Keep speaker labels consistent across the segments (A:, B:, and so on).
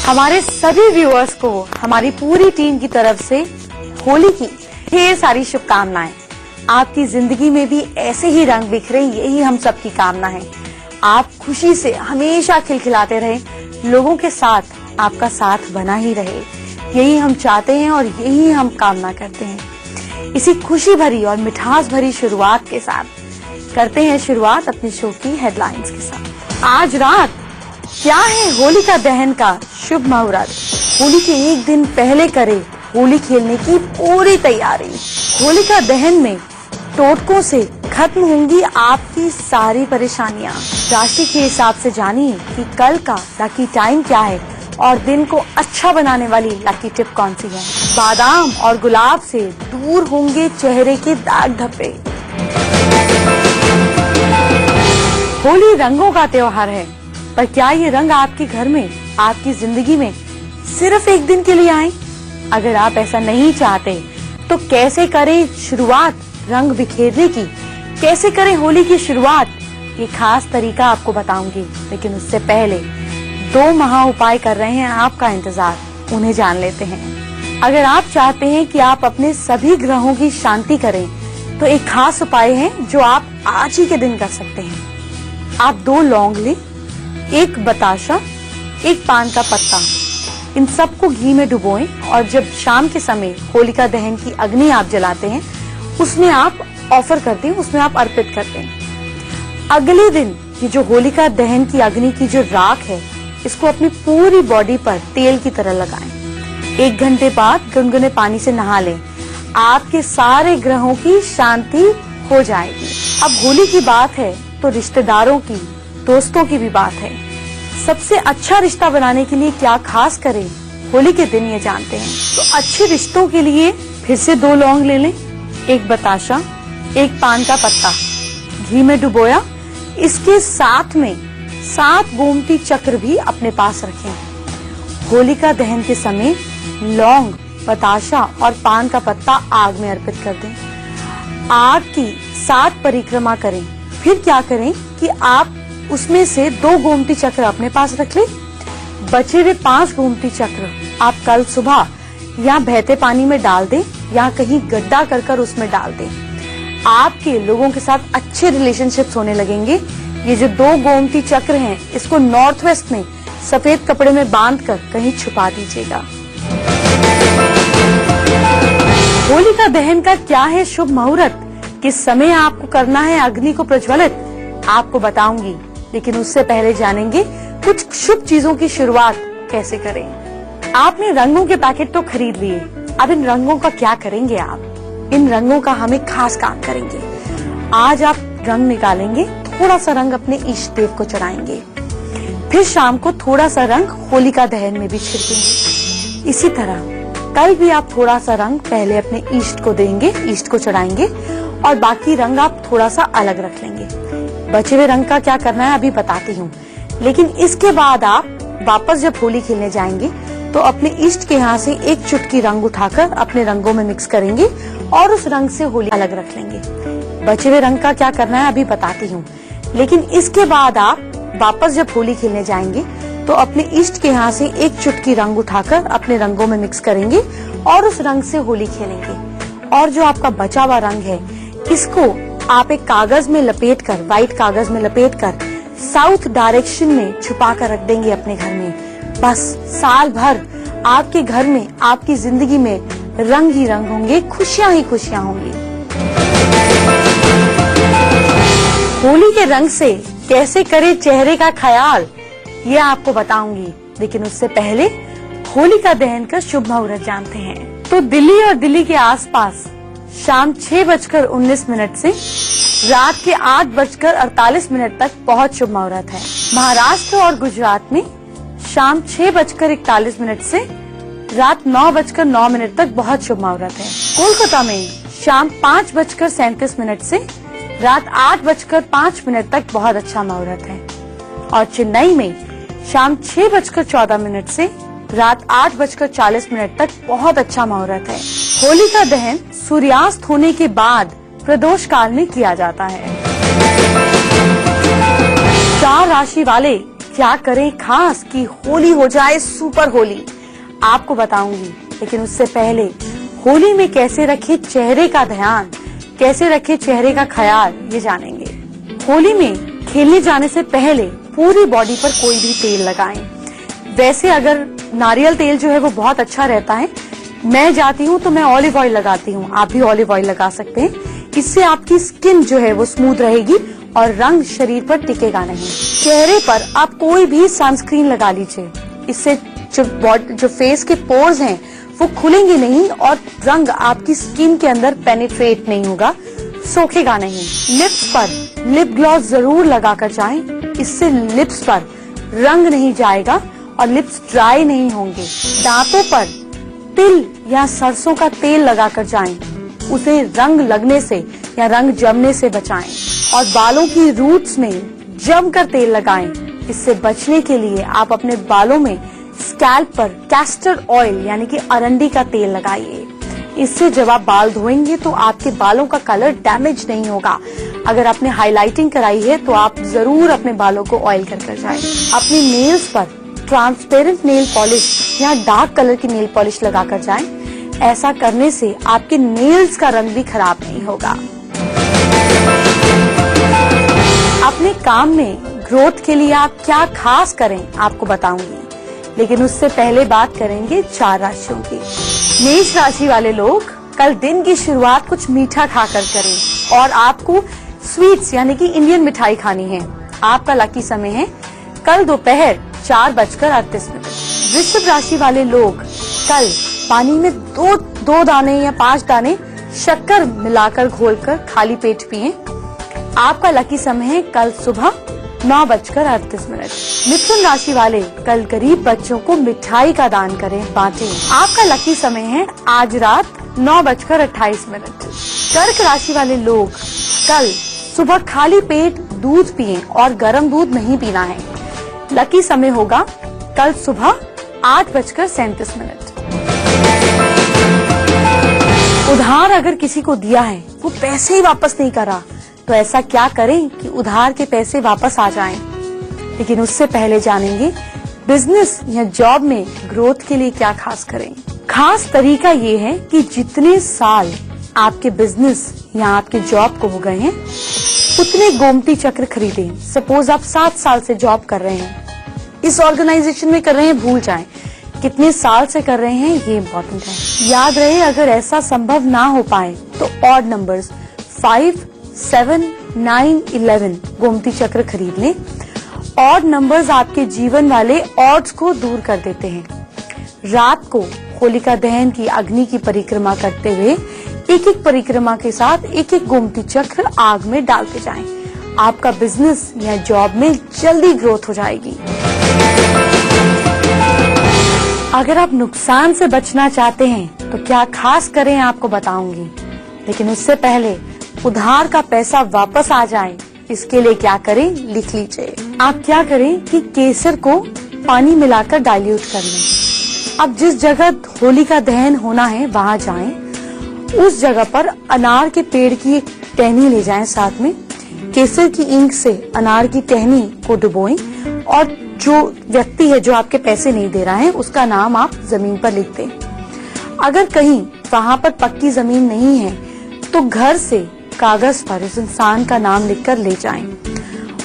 A: हमारे सभी व्यूअर्स को हमारी पूरी टीम की तरफ से होली की ढेर सारी शुभकामनाएं। आपकी जिंदगी में भी ऐसे ही रंग बिखरे, यही हम सबकी कामना है। आप खुशी से हमेशा खिलखिलाते रहे, लोगों के साथ आपका साथ बना ही रहे, यही हम चाहते हैं और यही हम कामना करते हैं। इसी खुशी भरी और मिठास भरी शुरुआत के साथ करते हैं शुरुआत अपने शो की हेडलाइंस के साथ। आज रात क्या है होलिका दहन का शुभ मुहूर्त। होली के एक दिन पहले करे होली खेलने की पूरी तैयारी। होलिका दहन में टोटकों से खत्म होंगी आपकी सारी परेशानियां। राशि के हिसाब से जानिए कि कल का लकी टाइम क्या है और दिन को अच्छा बनाने वाली लकी टिप कौन सी है। बादाम और गुलाब से दूर होंगे चेहरे के दाग धब्बे। होली रंगों का त्योहार है, पर क्या ये रंग आपके घर में, आपकी जिंदगी में सिर्फ एक दिन के लिए आए? अगर आप ऐसा नहीं चाहते तो कैसे करें शुरुआत रंग बिखेरने की, कैसे करें होली की शुरुआत, ये खास तरीका आपको बताऊंगी। लेकिन उससे पहले 2 महा उपाय कर रहे हैं आपका इंतजार, उन्हें जान लेते हैं। अगर आप चाहते हैं कि आप अपने सभी ग्रहों की शांति करें तो एक खास उपाय है जो आप आज ही के दिन कर सकते हैं। आप 2 लौंग लें, 1 बताशा, 1 पान का पत्ता, इन सबको घी में डुबोएं और जब शाम के समय होलिका दहन की अग्नि आप जलाते हैं उसमें आप ऑफर करते हैं, उसमें आप अर्पित करते हैं। अगले दिन ये जो होलिका दहन की अग्नि की जो राख है, इसको अपनी पूरी बॉडी पर तेल की तरह लगाएं। 1 घंटे बाद गुनगुने पानी से नहा लें, आपके सारे ग्रहों की शांति हो जाएगी। अब होली की बात है तो रिश्तेदारों की, दोस्तों की भी बात है। सबसे अच्छा रिश्ता बनाने के लिए क्या खास करें होली के दिन, ये जानते हैं। तो अच्छे रिश्तों के लिए फिर से 2 लौंग ले लें, 1 बताशा, 1 पान का पत्ता, घी में डुबोया। इसके साथ में 7 गोमती चक्र भी अपने पास रखें। होलिका दहन के समय लौंग, बताशा और पान का पत्ता आग में अर्पित कर दें। आग की 7 परिक्रमा करें। फिर क्या करें कि आप उसमें से 2 गोमती चक्र अपने पास रख लें। बचे हुए 5 गोमती चक्र आप कल सुबह या बहते पानी में डाल दें या कहीं गड्ढा कर उसमें डाल दें। आपके लोगों के साथ अच्छे रिलेशनशिप्स होने लगेंगे। ये जो 2 गोमती चक्र हैं, इसको नॉर्थ वेस्ट में सफेद कपड़े में बांधकर कहीं छुपा दीजिएगा। होलिका दहन का क्या है शुभ मुहूर्त, किस समय आपको करना है अग्नि को प्रज्वलित, आपको बताऊंगी। लेकिन उससे पहले जानेंगे कुछ शुभ चीजों की शुरुआत कैसे करें। आपने रंगों के पैकेट तो खरीद लिए, अब इन रंगों का क्या करेंगे आप? इन रंगों का हम एक खास काम करेंगे। आज आप रंग निकालेंगे, थोड़ा सा रंग अपने इष्ट देव को चढ़ाएंगे, फिर शाम को थोड़ा सा रंग होलिका दहन में भी छिड़केंगे। इसी तरह कल भी आप थोड़ा सा रंग पहले अपने इष्ट को देंगे, इष्ट को चढ़ाएंगे और बाकी रंग आप थोड़ा सा अलग रख लेंगे। बचे हुए रंग का क्या करना है अभी बताती हूँ। लेकिन इसके बाद आप वापस जब होली खेलने जाएंगे तो अपने इष्ट के यहाँ से 1 चुटकी रंग उठाकर अपने रंगों में मिक्स करेंगे और उस रंग से होली अलग रख लेंगे। बचे हुए रंग का क्या करना है अभी बताती हूँ। लेकिन इसके बाद आप वापस जब होली खेलने जाएंगे तो अपने इष्ट के यहाँ से 1 चुटकी रंग उठाकर अपने रंगों में मिक्स करेंगे और उस रंग से होली खेलेंगे। और जो आपका बचा हुआ रंग है, इसको आप एक कागज में लपेटकर, व्हाइट कागज में लपेटकर साउथ डायरेक्शन में छुपा कर रख देंगे अपने घर में। बस साल भर आपके घर में, आपकी जिंदगी में रंग ही रंग होंगे, खुशियां ही खुशियां होंगी। होली के रंग से कैसे करें चेहरे का ख्याल, ये आपको बताऊंगी। लेकिन उससे पहले होलिका दहन का शुभ मुहूर्त जानते हैं। तो दिल्ली और दिल्ली के आसपास शाम 6:19 से रात के 8:48 तक बहुत शुभ मुहूर्त है। महाराष्ट्र और गुजरात में शाम 6:41 से रात 9:09 तक बहुत शुभ मुहूर्त है। कोलकाता में शाम 5:37 से रात 8:05 तक बहुत अच्छा मुहूर्त है। और चेन्नई में शाम 6:14 से रात 8:40 तक बहुत अच्छा मुहूर्त है। होलिका दहन सूर्यास्त होने के बाद प्रदोष काल में किया जाता है। 4 राशि वाले क्या करें खास कि होली हो जाए सुपर होली, आपको बताऊंगी। लेकिन उससे पहले होली में कैसे रखे चेहरे का ध्यान, कैसे रखे चेहरे का ख्याल, ये जानेंगे। होली में खेलने जाने से पहले पूरी बॉडी पर कोई भी तेल लगाएं। वैसे अगर नारियल तेल जो है वो बहुत अच्छा रहता है, मैं जाती हूँ तो मैं ऑलिव ऑयल लगाती हूँ, आप भी ऑलिव ऑयल लगा सकते हैं। इससे आपकी स्किन जो है वो स्मूथ रहेगी और रंग शरीर पर टिकेगा नहीं। चेहरे पर आप कोई भी सनस्क्रीन लगा लीजिए, इससे जो फेस के पोर्स हैं वो खुलेंगे नहीं और रंग आपकी स्किन के अंदर पेनिट्रेट नहीं होगा, सोखेगा नहीं। लिप्स पर लिप ग्लॉस जरूर लगाकर जाएं, इससे लिप्स पर रंग नहीं जाएगा और लिप्स ड्राई नहीं होंगे। दांतों पर तिल या सरसों का तेल लगाकर जाएं, उसे रंग लगने से या रंग जमने से बचाएं। और बालों की रूट्स में जमकर तेल लगाएं। इससे बचने के लिए आप अपने बालों में स्कैल्प पर कैस्टर ऑयल यानी कि अरंडी का तेल लगाइए। इससे जब आप बाल धोएंगे तो आपके बालों का कलर डैमेज नहीं होगा। अगर आपने हाइलाइटिंग कराई है तो आप जरूर अपने बालों को ऑयल कर जाएं। अपनी नेल्स पर ट्रांसपेरेंट नेल पॉलिश या डार्क कलर की नेल पॉलिश लगाकर जाएं। ऐसा करने से आपके नेल्स का रंग भी खराब नहीं होगा। अपने काम में ग्रोथ के लिए आप क्या खास करें, आपको बताऊंगी। लेकिन उससे पहले बात करेंगे 4 राशियों की। मेष राशि वाले लोग कल दिन की शुरुआत कुछ मीठा खाकर करें और आपको स्वीट्स यानी कि इंडियन मिठाई खानी है। आपका लकी समय है कल दोपहर 4:38। वृषभ राशि वाले लोग कल पानी में दो दाने या 5 दाने शक्कर मिलाकर घोलकर खाली पेट पिएं। आपका लकी समय है कल सुबह 9:38। मिथुन राशि वाले कल गरीब बच्चों को मिठाई का दान करें, बांटें। आपका लकी समय है आज रात 9:28। कर्क राशि वाले लोग कल सुबह खाली पेट दूध पिएं और गर्म दूध नहीं पीना है। लकी समय होगा कल सुबह 8:37। उधार अगर किसी को दिया है वो पैसे ही वापस नहीं करा तो ऐसा क्या करें कि उधार के पैसे वापस आ जाएं। लेकिन उससे पहले जानेंगे बिजनेस या जॉब में ग्रोथ के लिए क्या खास करें। खास तरीका ये है कि जितने साल आपके बिजनेस या आपके जॉब को हो गए हैं उतने गोमती चक्र खरीदें। सपोज आप 7 साल से जॉब कर रहे हैं, इस ऑर्गेनाइजेशन में कर रहे हैं, भूल जाएं कितने साल से कर रहे हैं, ये इम्पोर्टेंट है। याद रहे अगर ऐसा संभव ना हो पाए तो ऑड नंबर्स 5, 7, 9, 11 गोमती चक्र खरीद लें। ऑड नंबर्स आपके जीवन वाले ऑड्स को दूर कर देते हैं। रात को होलिका दहन की अग्नि की परिक्रमा करते हुए एक एक परिक्रमा के साथ एक एक गोमती चक्र आग में डालते जाएं। आपका बिजनेस या जॉब में जल्दी ग्रोथ हो जाएगी। अगर आप नुकसान से बचना चाहते हैं तो क्या खास करें, आपको बताऊंगी। लेकिन उससे पहले उधार का पैसा वापस आ जाए, इसके लिए क्या करें, लिख लीजिए। आप क्या करें कि केसर को पानी मिलाकर डाइल्यूट कर लें। अब जिस जगह होली का दहन होना है वहां जाएं। उस जगह पर अनार के पेड़ की एक टहनी ले जाएं, साथ में केसर की इंक से अनार की टहनी को डुबोएं और जो व्यक्ति है जो आपके पैसे नहीं दे रहा है उसका नाम आप जमीन पर लिख दें। अगर कहीं वहां पर पक्की जमीन नहीं है तो घर से कागज पर उस इंसान का नाम लिखकर ले जाएं।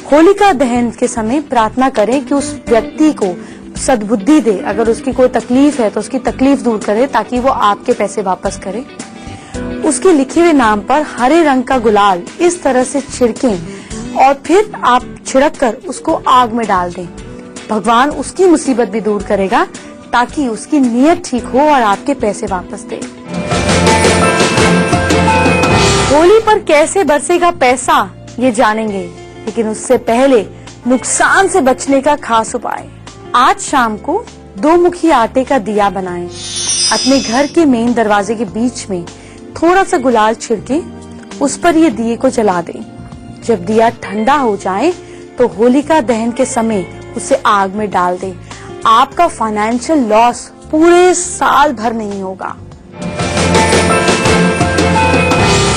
A: होलिका दहन के समय प्रार्थना करें कि उस व्यक्ति को सद्बुद्धि दे, अगर उसकी कोई तकलीफ है तो उसकी तकलीफ दूर करे ताकि वो आपके पैसे वापस करे। उसके लिखे हुए नाम पर हरे रंग का गुलाल इस तरह से छिड़कें और फिर आप छिड़क कर उसको आग में डाल दें। भगवान उसकी मुसीबत भी दूर करेगा ताकि उसकी नीयत ठीक हो और आपके पैसे वापस दे। होली पर कैसे बरसेगा पैसा, ये जानेंगे। लेकिन उससे पहले नुकसान से बचने का खास उपाय। आज शाम को 2 मुखी आटे का दिया बनाएं। अपने घर के मेन दरवाजे के बीच में थोड़ा सा गुलाल छिड़के उस पर ये दिए को जला दें। जब दिया ठंडा हो जाए तो होलिका दहन के समय उसे आग में डाल दें। आपका फाइनेंशियल लॉस पूरे साल भर नहीं होगा।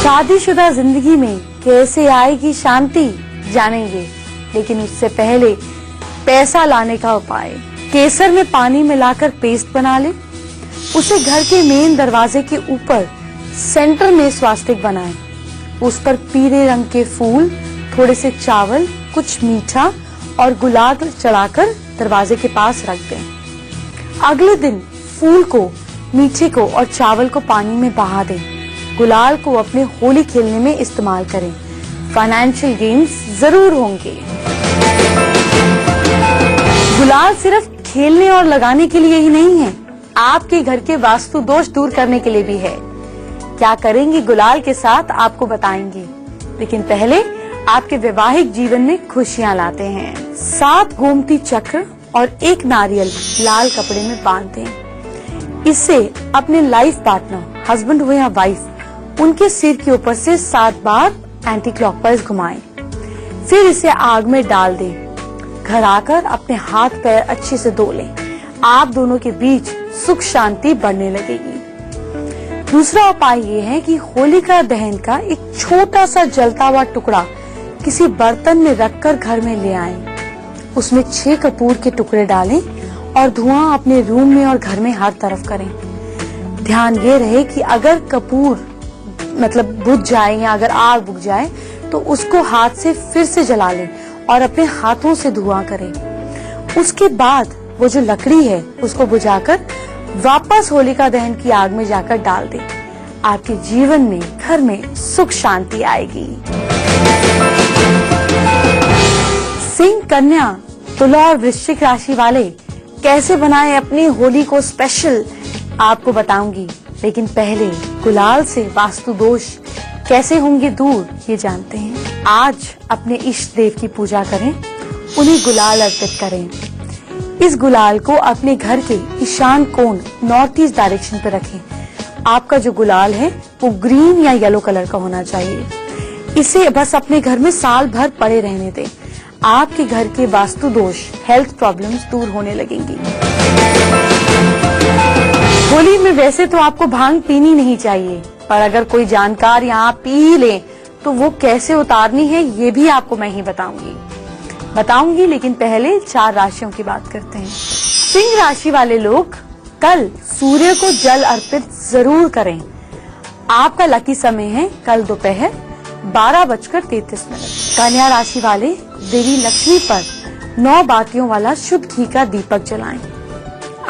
A: शादीशुदा जिंदगी में कैसे आएगी शांति, जानेंगे। लेकिन उससे पहले पैसा लाने का उपाय। केसर में पानी मिलाकर पेस्ट बना ले, उसे घर के मेन दरवाजे के ऊपर सेंटर में स्वास्तिक बनाएं। उस पर पीले रंग के फूल, थोड़े से चावल, कुछ मीठा और गुलाल चढ़ाकर दरवाजे के पास रख दें। अगले दिन फूल को, मीठे को और चावल को पानी में बहा दें। गुलाल को अपने होली खेलने में इस्तेमाल करें। फाइनेंशियल गेन्स जरूर होंगे। गुलाल सिर्फ खेलने और लगाने के लिए ही नहीं है, आपके घर के वास्तु दोष दूर करने के लिए भी है। क्या करेंगे गुलाल के साथ आपको बताएंगे, लेकिन पहले आपके वैवाहिक जीवन में खुशियां लाते हैं। 7 गोमती चक्र और 1 नारियल लाल कपड़े में बांध दें। इससे अपने लाइफ पार्टनर, हस्बैंड हो या वाइफ, उनके सिर के ऊपर से 7 बार एंटी क्लॉकवाइज घुमाएं। फिर इसे आग में डाल दें। घर आकर अपने हाथ पैर अच्छे से धो लें। आप दोनों के बीच सुख शांति बढ़ने लगेगी। दूसरा उपाय ये है कि होलिका दहन का एक छोटा सा जलता हुआ टुकड़ा किसी बर्तन में रखकर घर में ले आएं। उसमें 6 कपूर के टुकड़े डालें और धुआं अपने रूम में और घर में हर तरफ करें। ध्यान ये रहे कि अगर कपूर बुझ जाए या अगर आग बुझ जाए तो उसको हाथ से फिर से जला लें और अपने हाथों से धुआं करें। उसके बाद वो जो लकड़ी है उसको बुझाकर वापस होलिका दहन की आग में जाकर डाल दें। आपके जीवन में, घर में सुख शांति आएगी। सिंह, कन्या, तुला और वृश्चिक राशि वाले कैसे बनाएं अपनी होली को स्पेशल, आपको बताऊंगी। लेकिन पहले गुलाल से वास्तु दोष कैसे होंगे दूर, ये जानते हैं। आज अपने इष्ट देव की पूजा करें, उन्हें गुलाल अर्पित करें। इस गुलाल को अपने घर के ईशान कोण नॉर्थ ईस्ट डायरेक्शन पे रखें। आपका जो गुलाल है वो ग्रीन या येलो कलर का होना चाहिए। इसे बस अपने घर में साल भर पड़े रहने दें। आपके घर के वास्तु दोष, हेल्थ प्रॉब्लम्स दूर होने लगेंगी। होली में वैसे तो आपको भांग पीनी नहीं चाहिए, पर अगर कोई जानकार यहाँ पी ही ले तो वो कैसे उतारनी है ये भी आपको मैं ही बताऊंगी। लेकिन पहले 4 राशियों की बात करते हैं। सिंह राशि वाले लोग कल सूर्य को जल अर्पित जरूर करें। आपका लकी समय है कल दोपहर 12:33। कन्या राशि वाले देवी लक्ष्मी पर 9 बातियों वाला शुद्ध घी का दीपक जलाएं।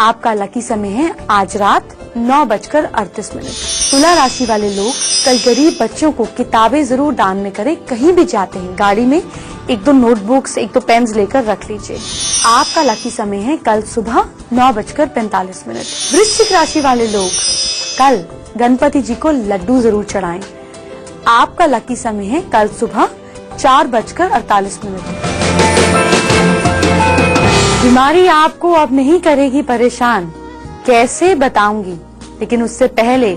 A: आपका लकी समय है आज रात 9:38। तुला राशि वाले लोग कल गरीब बच्चों को किताबें जरूर दान में करें। कहीं भी जाते हैं गाड़ी में 1-2 नोटबुक्स, 1-2 पेन्स लेकर रख लीजिए। आपका लकी समय है कल सुबह 9:45। वृश्चिक राशि वाले लोग कल गणपति जी को लड्डू जरूर चढ़ाएं। आपका लकी समय है कल सुबह 4:48। बीमारी आपको अब नहीं करेगी परेशान, कैसे बताऊंगी, लेकिन उससे पहले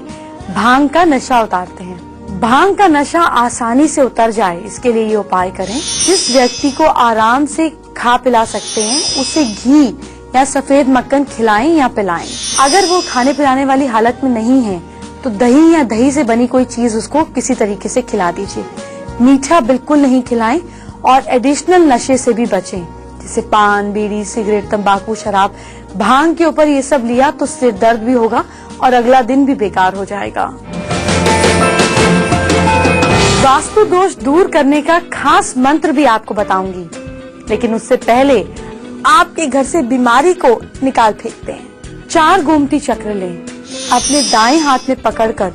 A: भांग का नशा उतारते हैं। भांग का नशा आसानी से उतर जाए, इसके लिए ये उपाय करें। जिस व्यक्ति को आराम से खा पिला सकते हैं उसे घी या सफेद मक्खन खिलाएं या पिलाएं। अगर वो खाने पिलाने वाली हालत में नहीं है तो दही या दही से बनी कोई चीज उसको किसी तरीके से खिला दीजिए। मीठा बिल्कुल नहीं खिलाएं और एडिशनल नशे से भी बचें, जैसे पान, बीड़ी, सिगरेट, तंबाकू, शराब। भांग के ऊपर ये सब लिया तो सिर दर्द भी होगा और अगला दिन भी बेकार हो जाएगा। वास्तु दोष दूर करने का खास मंत्र भी आपको बताऊंगी, लेकिन उससे पहले आपके घर से बीमारी को निकाल फेंकते हैं। 4 गोमती चक्र लें, अपने दाएं हाथ में पकड़कर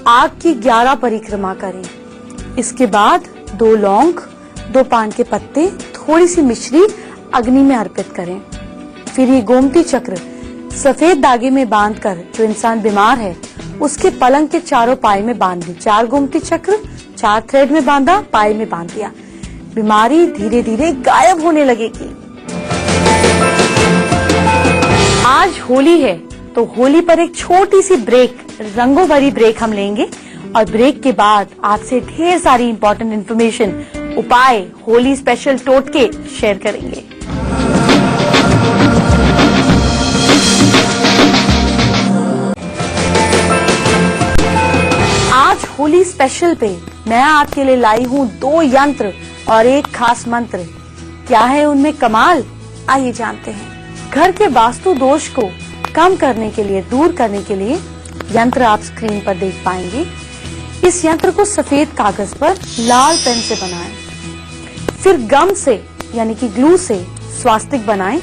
A: आग की 11 परिक्रमा करें। इसके बाद 2 लौंग, 2 पान के पत्ते, थोड़ी सी मिश्री अग्नि में अर्पित करें। फिर ये गोमती चक्र सफेद धागे में बांधकर, जो इंसान बीमार है उसके पलंग के चारों पाए में बांध दी। 4 गोमती चक्र 4 थ्रेड में बांधा, पाए में बांध दिया। बीमारी धीरे धीरे गायब होने लगेगी। आज होली है तो होली पर एक छोटी सी ब्रेक, रंगों भरी ब्रेक हम लेंगे और ब्रेक के बाद आपसे ढेर सारी इंपॉर्टेंट इन्फॉर्मेशन, उपाय, होली स्पेशल टोटके शेयर करेंगे। आज होली स्पेशल पे मैं आपके लिए लाई हूँ 2 यंत्र और एक खास मंत्र। क्या है उनमें कमाल, आइए जानते हैं। घर के वास्तु दोष को कम करने के लिए, दूर करने के लिए यंत्र आप स्क्रीन पर देख पाएंगे। इस यंत्र को सफेद कागज पर लाल पेन से बनाएं, फिर गम से यानी कि ग्लू से स्वास्तिक बनाएं।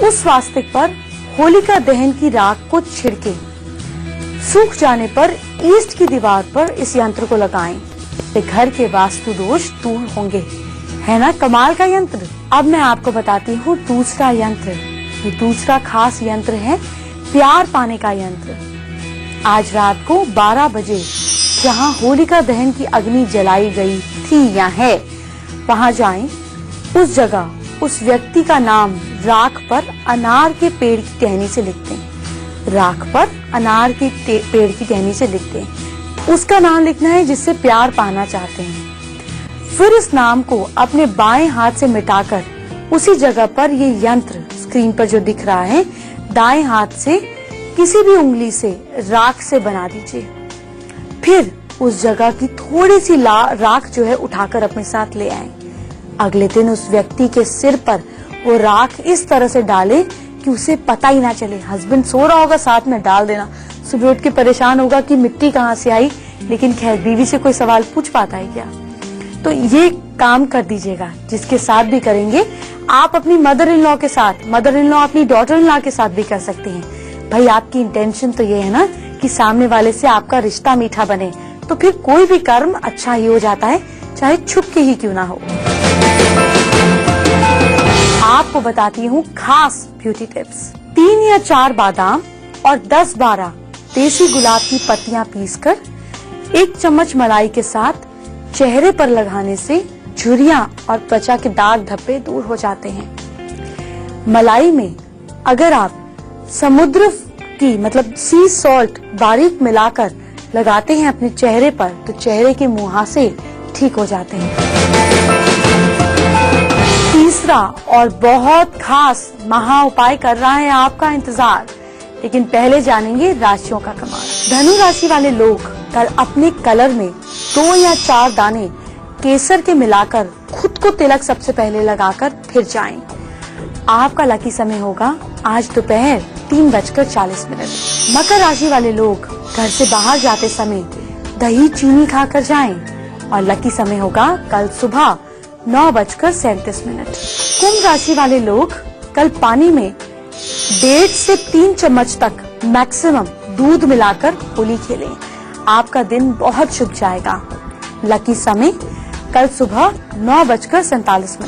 A: उस स्वास्तिक पर होलिका दहन की राख को छिड़के, सूख जाने पर ईस्ट की दीवार पर इस यंत्र को लगाएं। तो घर के वास्तु दोष दूर होंगे। है ना कमाल का यंत्र। अब मैं आपको बताती हूँ दूसरा यंत्र। ये दूसरा खास यंत्र है प्यार पाने का यंत्र। आज रात को 12 बजे जहाँ होलिका दहन की अग्नि जलाई गई थी या है, वहां जाएं। उस जगह उस व्यक्ति का नाम राख पर अनार के पेड़ की टहनी से लिखते हैं। राख पर अनार के पेड़ की टहनी से लिखते हैं। उसका नाम लिखना है जिससे प्यार पाना चाहते हैं। फिर इस नाम को अपने बाएं हाथ से मिटाकर उसी जगह पर ये यंत्र स्क्रीन पर जो दिख रहा है, दाएं हाथ से किसी भी उंगली से राख से बना दीजिए। फिर उस जगह की थोड़ी सी राख जो है उठाकर अपने साथ ले आए। अगले दिन उस व्यक्ति के सिर पर वो राख इस तरह से डाले कि उसे पता ही ना चले। हस्बैंड सो रहा होगा, साथ में डाल देना। सुबह उठ के परेशान होगा कि मिट्टी कहाँ से आई, लेकिन खैर बीवी से कोई सवाल पूछ पाता है क्या। तो ये काम कर दीजिएगा। जिसके साथ भी करेंगे, आप अपनी मदर इन लॉ के साथ, मदर इन लॉ अपनी डॉटर इन लॉ के साथ भी कर सकते हैं। भाई आपकी इंटेंशन तो ये है ना कि सामने वाले से आपका रिश्ता मीठा बने, तो फिर कोई भी कर्म अच्छा ही हो जाता है, चाहे छुप के ही क्यों ना हो। आपको बताती हूँ खास ब्यूटी टिप्स। 3 या 4 बादाम और 10-12 देसी गुलाब की पत्तियां पीसकर 1 चम्मच मलाई के साथ चेहरे पर लगाने से झुर्रियां और त्वचा के दाग धब्बे दूर हो जाते हैं। मलाई में अगर आप समुद्र की मतलब सी सॉल्ट बारीक मिलाकर लगाते हैं अपने चेहरे पर, तो चेहरे के मुहासे ठीक हो जाते हैं। तीसरा और बहुत खास महा उपाय कर रहा है आपका इंतजार, लेकिन पहले जानेंगे राशियों का कमाल। धनु राशि वाले लोग कल अपने कलर में 2 या 4 दाने केसर के मिलाकर खुद को तिलक सबसे पहले लगाकर फिर जाएं। आपका लकी समय होगा आज दोपहर 3:40। मकर राशि वाले लोग घर से बाहर जाते समय दही चीनी खाकर जाएं और लकी समय होगा कल सुबह 9:37। कुंभ राशि वाले लोग कल पानी में 1.5 से 3 चम्मच तक मैक्सिमम दूध मिलाकर होली खेलें। आपका दिन बहुत शुभ जाएगा। लकी समय कल सुबह 9:47।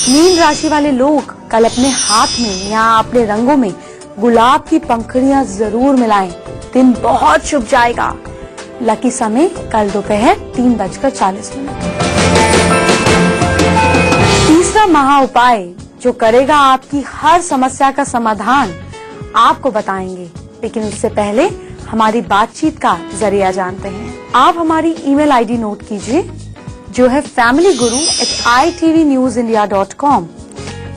A: मीन राशि वाले लोग कल अपने हाथ में या अपने रंगों में गुलाब की पंखुड़ियां जरूर मिलाएं। दिन बहुत शुभ जाएगा। लकी समय कल दोपहर 3:40। तीसरा महा उपाय जो करेगा आपकी हर समस्या का समाधान आपको बताएंगे, लेकिन उससे पहले हमारी बातचीत का जरिया जानते हैं। आप हमारी ईमेल आईडी नोट कीजिए जो है familyguru@itvnewsindia.com।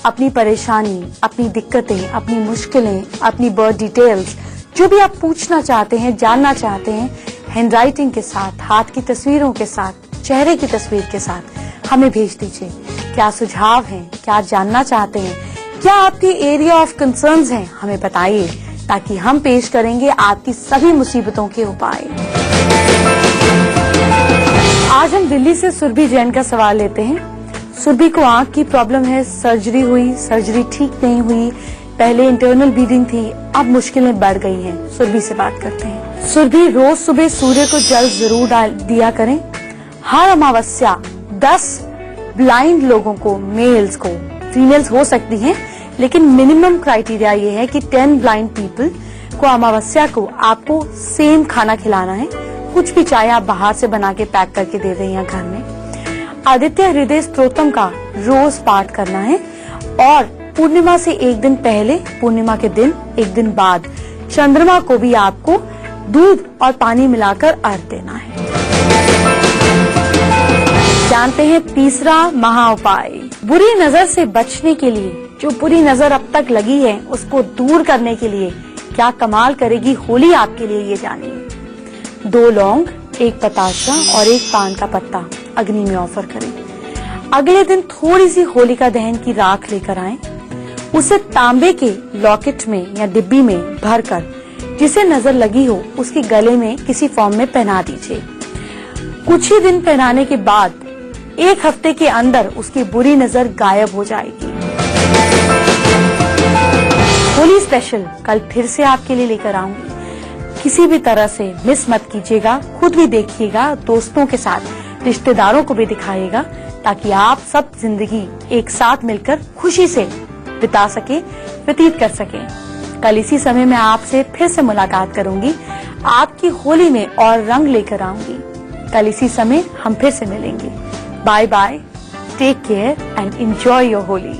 A: अपनी परेशानी, अपनी दिक्कतें, अपनी मुश्किलें, अपनी बर्थ डिटेल्स, जो भी आप पूछना चाहते हैं, जानना चाहते हैं, हैंडराइटिंग के साथ, हाथ की तस्वीरों के साथ, चेहरे की तस्वीर के साथ हमें भेज दीजिए। क्या सुझाव हैं, क्या जानना चाहते हैं, क्या आपके एरिया ऑफ कंसर्न्स हैं, हमें बताइए ताकि हम पेश करेंगे आपकी सभी मुसीबतों के उपाय। आज हम दिल्ली से सुरभि जैन का सवाल लेते हैं। सुरभि को आंख की प्रॉब्लम है, सर्जरी हुई, सर्जरी ठीक नहीं हुई, पहले इंटरनल ब्लीडिंग थी, अब मुश्किलें बढ़ गई हैं। सुरभि से बात करते हैं। सुरभि रोज सुबह सूर्य को जल जरूर दिया करें। हर अमावस्या 10 ब्लाइंड लोगों को, मेल्स को, फीमेल्स हो सकती हैं, लेकिन मिनिमम क्राइटेरिया ये है कि 10 ब्लाइंड पीपल को अमावस्या को आपको सेम खाना खिलाना है। कुछ भी चाहे आप बाहर से बना के पैक करके दे दें या घर में। आदित्य हृदय स्तोत्रम का रोज पाठ करना है और पूर्णिमा से एक दिन पहले, पूर्णिमा के दिन एक दिन बाद चंद्रमा को भी आपको दूध और पानी मिलाकर अर्घ देना है। जानते हैं तीसरा महा उपाय। बुरी नजर से बचने के लिए, जो बुरी नजर अब तक लगी है उसको दूर करने के लिए क्या कमाल करेगी होली आपके लिए, ये जानिए। 2 लौंग, 1 पताशा और 1 पान का पत्ता अग्नि में ऑफर करें। अगले दिन थोड़ी सी होलिका दहन की राख लेकर आएं उसे तांबे के लॉकेट में या डिब्बी में भरकर जिसे नजर लगी हो उसके गले में किसी फॉर्म में पहना दीजिए। कुछ ही दिन पहनाने के बाद 1 हफ्ते के अंदर उसकी बुरी नजर गायब हो जाएगी। होली स्पेशल कल फिर से आपके लिए लेकर आऊंगी। किसी भी तरह से मिस मत कीजिएगा, खुद भी देखिएगा, दोस्तों के साथ, रिश्तेदारों को भी दिखाइएगा, ताकि आप सब जिंदगी एक साथ मिलकर खुशी से बिता सके, व्यतीत कर सके। कल इसी समय मैं आपसे फिर से मुलाकात करूंगी, आपकी होली में और रंग लेकर आऊंगी। कल इसी समय हम फिर से मिलेंगे। Bye bye, take care and enjoy your Holi.